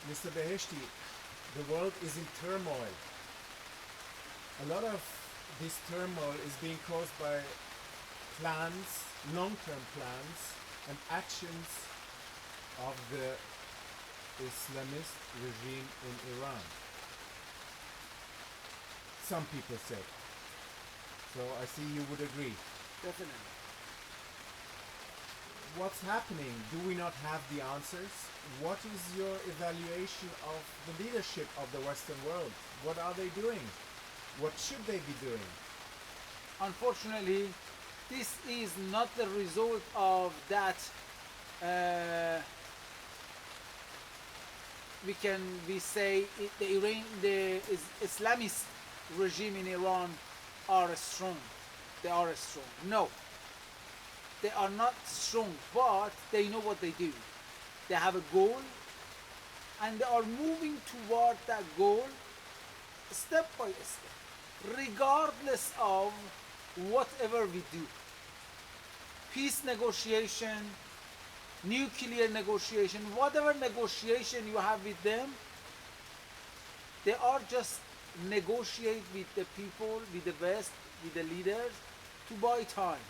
Mr. Beheshti, the world is in turmoil. A lot of this turmoil is being caused by plans, long-term plans, and actions of the Islamist regime in Iran. Some people say. So I see you would agree. Definitely. What's happening? Do we not have the answers? What is your evaluation of the leadership of the Western world? What are they doing? What should they be doing? Unfortunately, this is not the result of that. We say the Islamist regime in Iran are strong. They are strong. No, they are not strong, but they know what they do. They have a goal, and they are moving toward that goal step by step, regardless of whatever we do. Peace negotiation, nuclear negotiation, whatever negotiation you have with them, they are just negotiate with the people, with the West, with the leaders, to buy time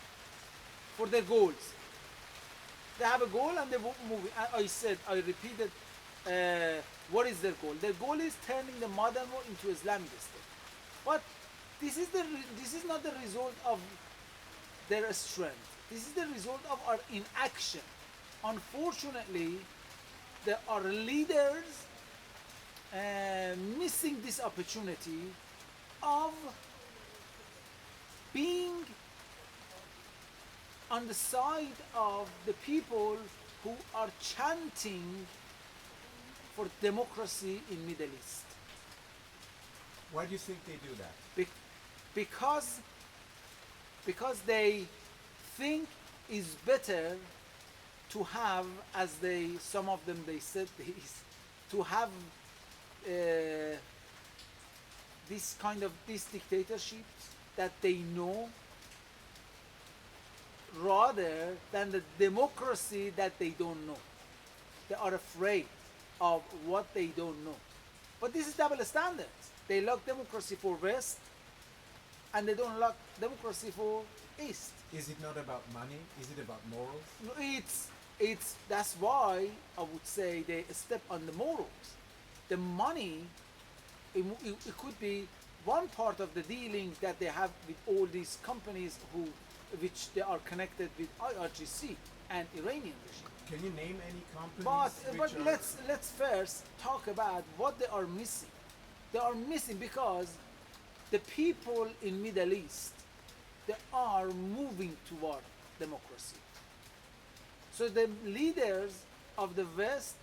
for their goals. They have a goal and they move. I repeated, what is their goal? Their goal is turning the modern world into Islamic state. But this is not the result of their strength. This is the result of our inaction. Unfortunately, there are leaders missing this opportunity of being on the side of the people who are chanting for democracy in Middle East. Why do you think they do that? Because they think it's better to have, as some of them they said this, to have these dictatorships that they know, rather than the democracy that they don't know. They are afraid of what they don't know. But this is double standards. They like democracy for West, and they don't like democracy for East. Is it not about money? Is it about morals? No, that's why I would say they step on the morals. The money, it could be one part of the dealing that they have with all these companies which they are connected with IRGC and Iranian regime. Can you name any companies? But let's first talk about what they are missing. They are missing because the people in Middle East, they are moving toward democracy. So the leaders of the West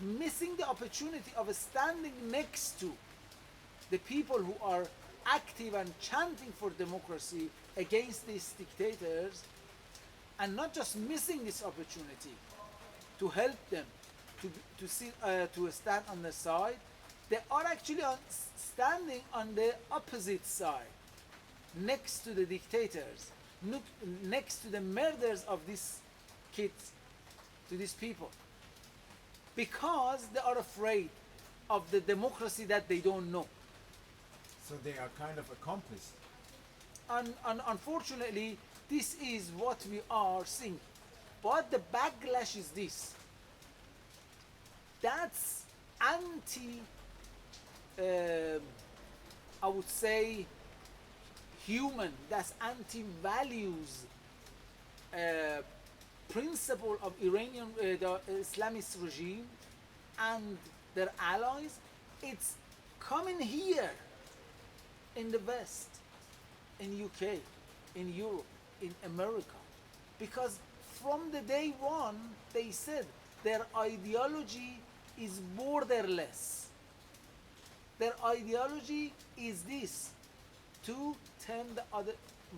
missing the opportunity of standing next to the people who are active and chanting for democracy against these dictators, and not just missing this opportunity to help them to stand on the side. They are actually standing on the opposite side, next to the dictators, next to the murders of these kids, to these people, because they are afraid of the democracy that they don't know. So they are kind of accomplice. And unfortunately, this is what we are seeing. But the backlash is this. That's I would say, human. That's anti-values principle of Iranian, the Islamist regime and their allies. It's coming here in the West, in UK, in Europe, in America, because from the day one they said their ideology is borderless. Their ideology is this: to turn the other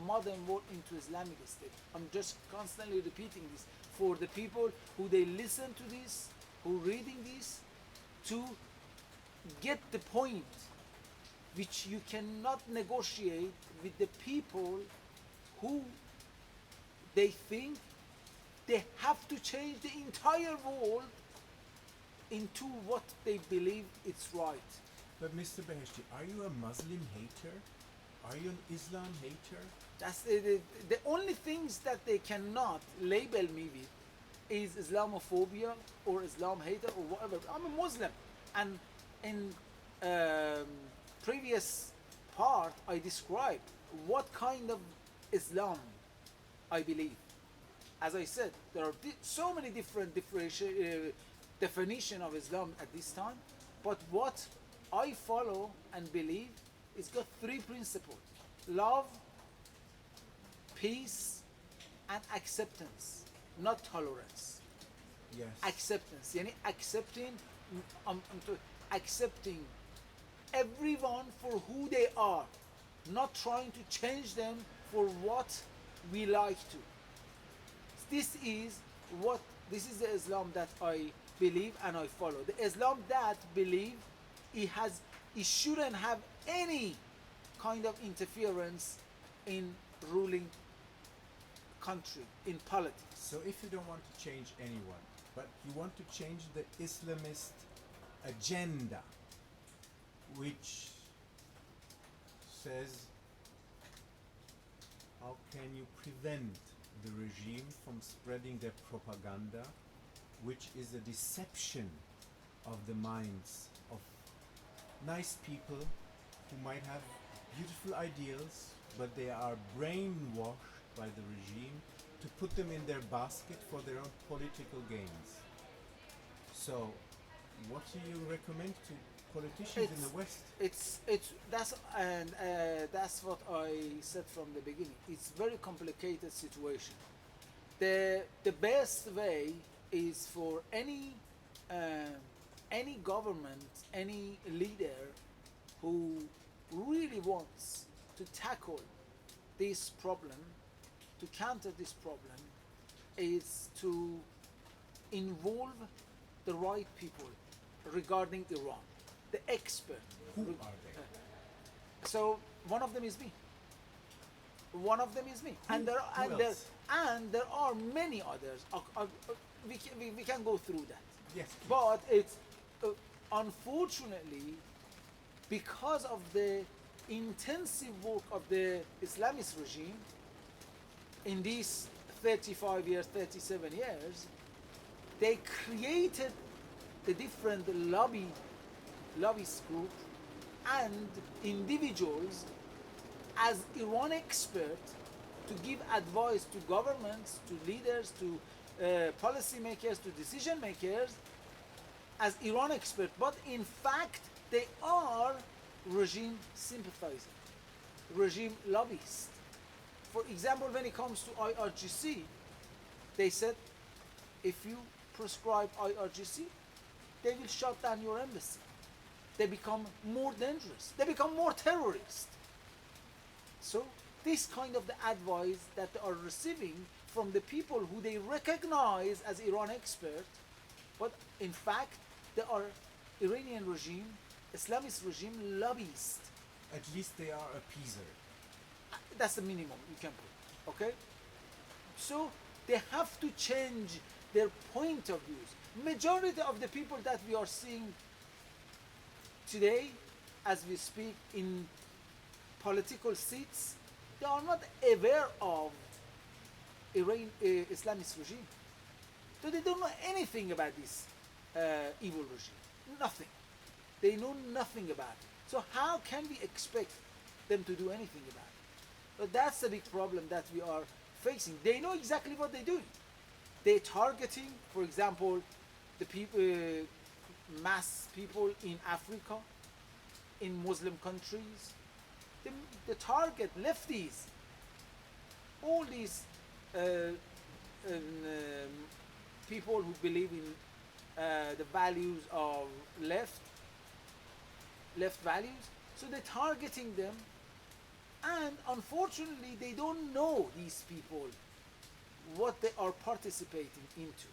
modern world into Islamic state. I'm just constantly repeating this for the people who they listen to this, who reading this, to get the point, which you cannot negotiate with the people who they think they have to change the entire world into what they believe it's right. But Mr. Beheshti, are you a Muslim hater? Are you an Islam hater? That's the only things that they cannot label me with is Islamophobia or Islam hater or whatever. I'm a Muslim, and in um, previous part I described what kind of Islam I believe. As I said, there are so many different definition of Islam at this time, but what I follow and believe is got three principles: love, peace, and acceptance, not tolerance. Yes. Acceptance, yani accepting everyone for who they are, not trying to change them for what we like to. This is the Islam that I believe and I follow. The Islam that believe it shouldn't have any kind of interference in ruling country, in politics. So if you don't want to change anyone, but you want to change the Islamist agenda, which says how can you prevent the regime from spreading their propaganda, which is a deception of the minds of nice people who might have beautiful ideals, but they are brainwashed by the regime to put them in their basket for their own political gains. So, what do you recommend to politicians in the West? That's what I said from the beginning. It's very complicated situation. The best way is for any government, any leader who really wants to tackle this problem, to counter this problem, is to involve the right people regarding Iran, the expert. Who are they? So one of them is me. One of them is me, and there are many others. We can go through that. Yes, please. But it's unfortunately because of the intensive work of the Islamist regime in these 35 years, 37 years, they created the different lobbyist group and individuals as Iran expert to give advice to governments, to leaders, to policymakers, to decision makers as Iran expert, but in fact they are regime sympathizing, regime lobbyists. For example, when it comes to IRGC, they said if you prescribe IRGC, they will shut down your embassy. They become more dangerous. They become more terrorist. So this kind of the advice that they are receiving from the people who they recognize as Iran expert, but in fact they are Iranian regime, Islamist regime lobbyists. At least they are appeaser. That's the minimum you can put. Okay? So they have to change their point of views. Majority of the people that we are seeing today, as we speak, in political seats, they are not aware of Iran Islamist regime. So they don't know anything about this evil regime. Nothing. They know nothing about it. So how can we expect them to do anything about it? But that's the big problem that we are facing. They know exactly what they're doing. They're targeting, for example, the people, mass people in Africa, in Muslim countries. The target lefties, all these people who believe in the values of left values. So they're targeting them, and unfortunately they don't know, these people, what they are participating into.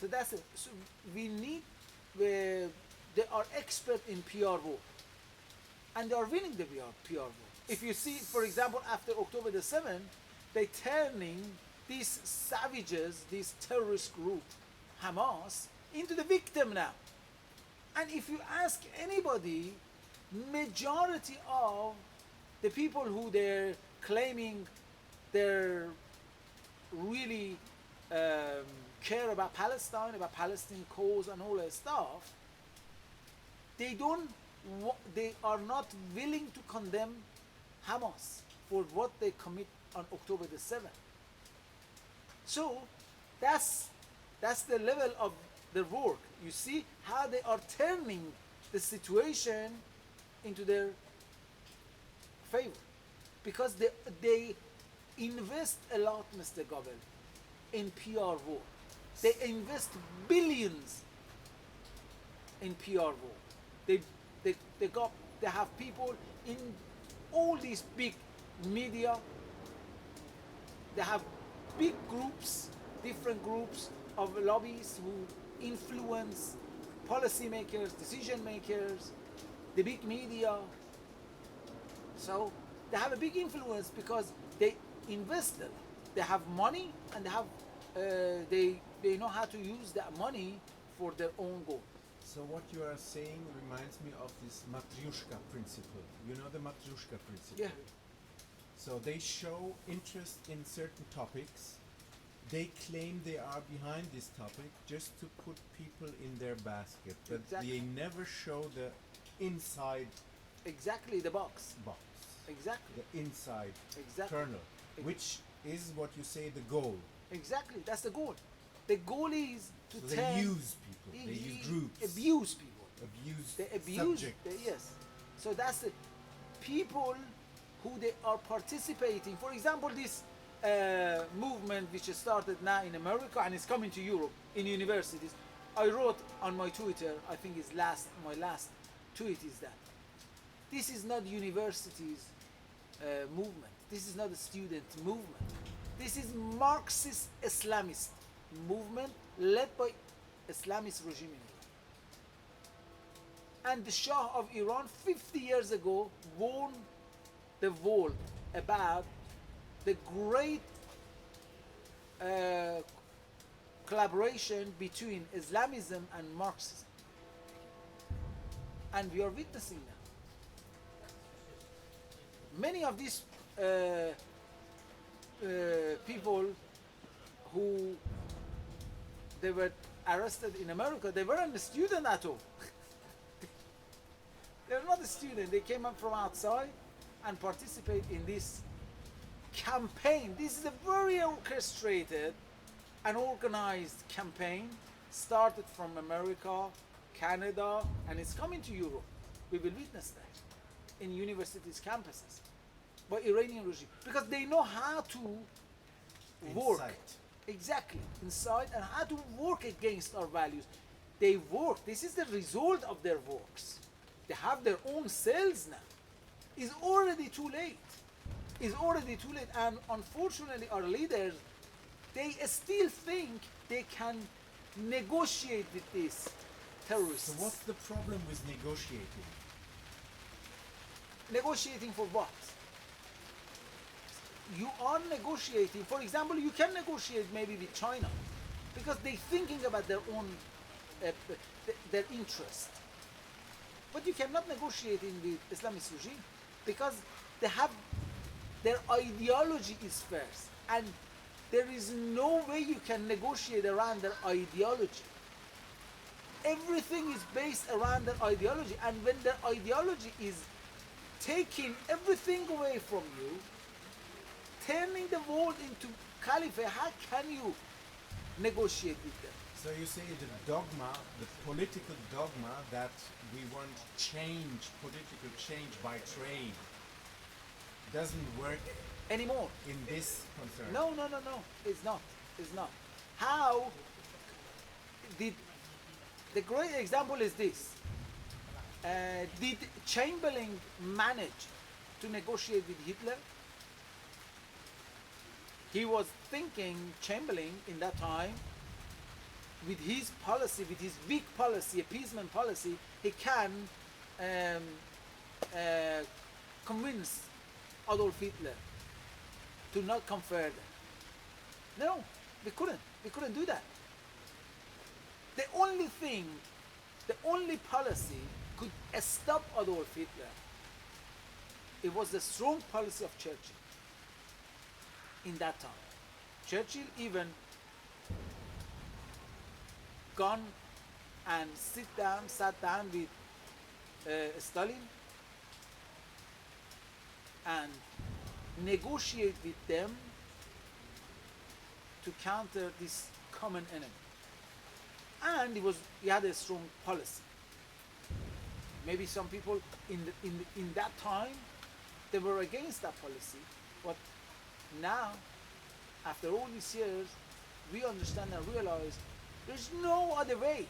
So that's it. So we need, they are expert in PR work, and they are winning the PR work. If you see, for example, after October the 7th, they're turning these savages, this terrorist group, Hamas into the victim now. And if you ask anybody, majority of the people who they're claiming they're really care about Palestine, about Palestinian cause and all that stuff, they are not willing to condemn Hamas for what they commit on October the 7th. So that's the level of their work. You see how they are turning the situation into their favor, because they invest a lot, Mr. Gobel, in PR work. They invest billions in PR work. They have people in all these big media. They have big groups, different groups of lobbyists who influence policymakers, decision makers, the big media. So they have a big influence because they invest it. They have money, and they know how to use that money for their own goal. So what you are saying reminds me of this Matryoshka principle. You know the Matryoshka principle? Yeah. So they show interest in certain topics. They claim they are behind this topic just to put people in their basket. But Exactly. they never show the inside Exactly, the box. box. Exactly. The inside Exactly. kernel, which is what you say the goal. Exactly. That's the goal. The goal is to So turn. they use people, they use groups, Abuse people. abuse They abuse. subjects. Yes. So that's the people who they are participating. For example, this movement which started now in America and is coming to Europe in universities. I wrote on my Twitter, I think it's my last tweet is that this is not universities movement. This is not a student movement. This is Marxist Islamist movement led by Islamist regime in Iran. And the Shah of Iran 50 years ago warned the world about the great collaboration between Islamism and Marxism. And we are witnessing that. Many of these people who they were arrested in America, they weren't a student at all. They're not a student. They came up from outside and participate in this campaign. This is a very orchestrated and organized campaign, started from America, Canada, and it's coming to Europe. We will witness that in universities, campuses, by Iranian regime, because they know how to work. Inside. Exactly, inside, and how to work against our values. They work. This is the result of their works. They have their own cells now. It's already too late. It's already too late. And unfortunately, our leaders, they still think they can negotiate with these terrorists. So what's the problem with negotiating? Negotiating for what? You are negotiating. For example, you can negotiate maybe with China because they're thinking about their own their interest. But you cannot negotiate in the Islamist regime because they have their ideology is first, and there is no way you can negotiate around their ideology. Everything is based around their ideology, and when their ideology is taking everything away from you, turning the world into caliphate, how can you negotiate with them? So you say the dogma, the political dogma that we want change, political change by trade, doesn't work Anymore. in this concern. No, it's not. It's not. How did the great example is this? Did Chamberlain manage to negotiate with Hitler? He was thinking, Chamberlain, in that time, with his policy, with his weak policy, appeasement policy, he can convince Adolf Hitler to not come further. No, we couldn't. We couldn't do that. The only thing, the only policy could stop Adolf Hitler, it was the strong policy of Churchill in that time. Churchill even gone and sat down with Stalin and negotiate with them to counter this common enemy. And he had a strong policy. Maybe some people in that time they were against that policy, but now, after all these years, we understand and realize there's no other way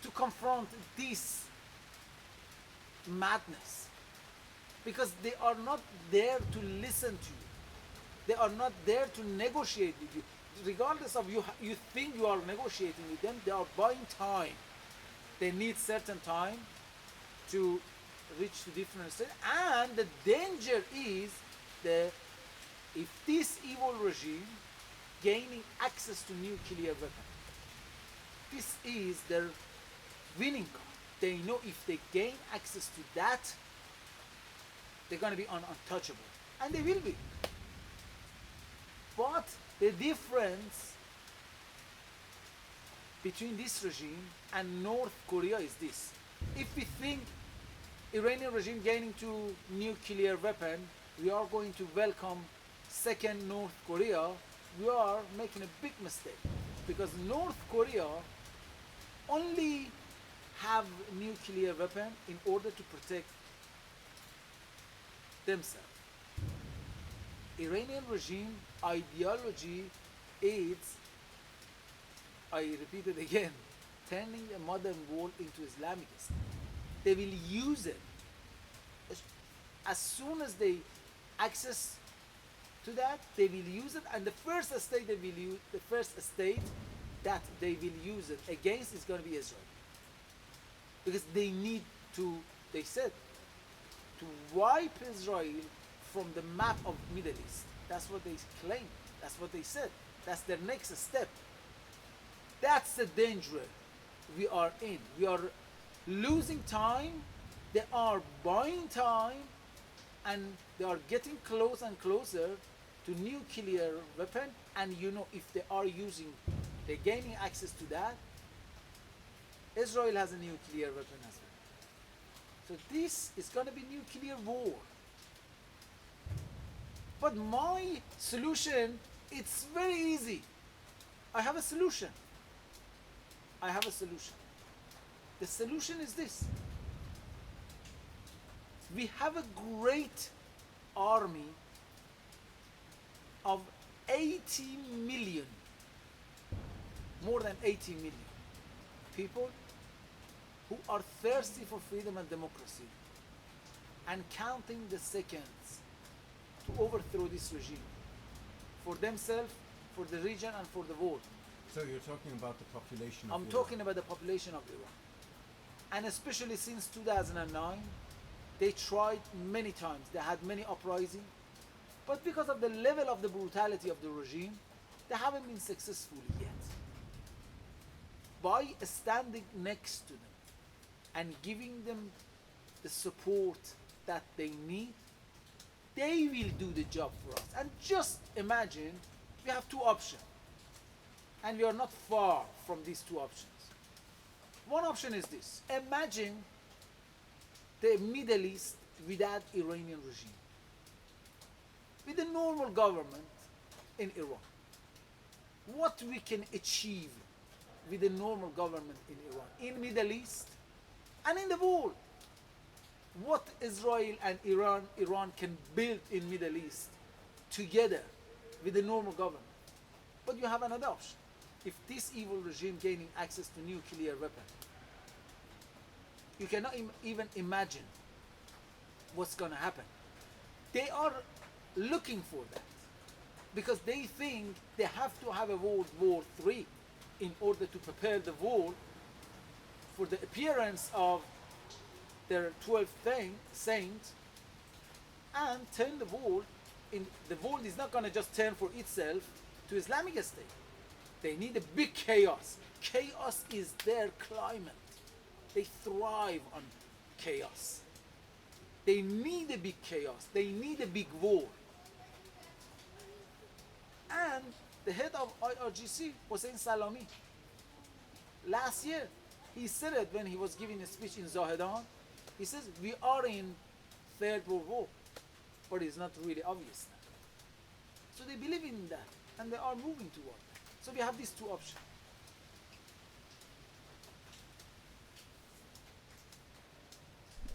to confront this madness, because they are not there to listen to you. They are not there to negotiate with you. Regardless of you think you are negotiating with them, they are buying time. They need certain time to reach to different states. And the danger is if this evil regime gaining access to nuclear weapons, this is their winning card. They know if they gain access to that, they're going to be untouchable. And they will be. But the difference between this regime and North Korea is this. If we think Iranian regime gaining to nuclear weapon, we are going to welcome second North Korea, we are making a big mistake. Because North Korea only have nuclear weapon in order to protect themselves. Iranian regime ideology is, I repeat it again, turning the modern world into Islamic Islam. They will use it as soon as they access to that. They will use it, and the first state that they will use it against is going to be Israel, because they need to. They said to wipe Israel from the map of Middle East. That's what they claim. That's what they said. That's their next step. That's the danger we are in. We are losing time. They are buying time, and they are getting closer and closer to nuclear weapon. And if they are they're gaining access to that, Israel has a nuclear weapon as well. So this is going to be nuclear war. But my solution, it's very easy. I have a solution. The solution is this. We have a great army of 80 million, more than 80 million people who are thirsty for freedom and democracy and counting the seconds to overthrow this regime for themselves, for the region, and for the world. So you're talking about the population of I'm Iran. talking about the population of Iran. And especially since 2009, they tried many times. They had many uprisings. But because of the level of the brutality of the regime, they haven't been successful yet. By standing next to them and giving them the support that they need, they will do the job for us. And just imagine, we have two options. And we are not far from these two options. One option is this. Imagine the Middle East without Iranian regime, with a normal government in Iran. What we can achieve with a normal government in Iran, in Middle East, and in the world. What Israel and Iran can build in Middle East together with a normal government. But you have another option. If this evil regime gaining access to nuclear weapon, you cannot even imagine what's going to happen. They are looking for that because they think they have to have a World War III in order to prepare the world for the appearance of their 12th saint and turn the world. The world is not going to just turn for itself to Islamic State. They need a big chaos chaos is their climate. They thrive on chaos. They need a big chaos. They need a big war. And the head of IRGC, Hossein Salami, last year, he said it when he was giving a speech in Zahedan. He says, we are in third world war, but it's not really obvious now. So they believe in that, and they are moving toward that. So we have these two options.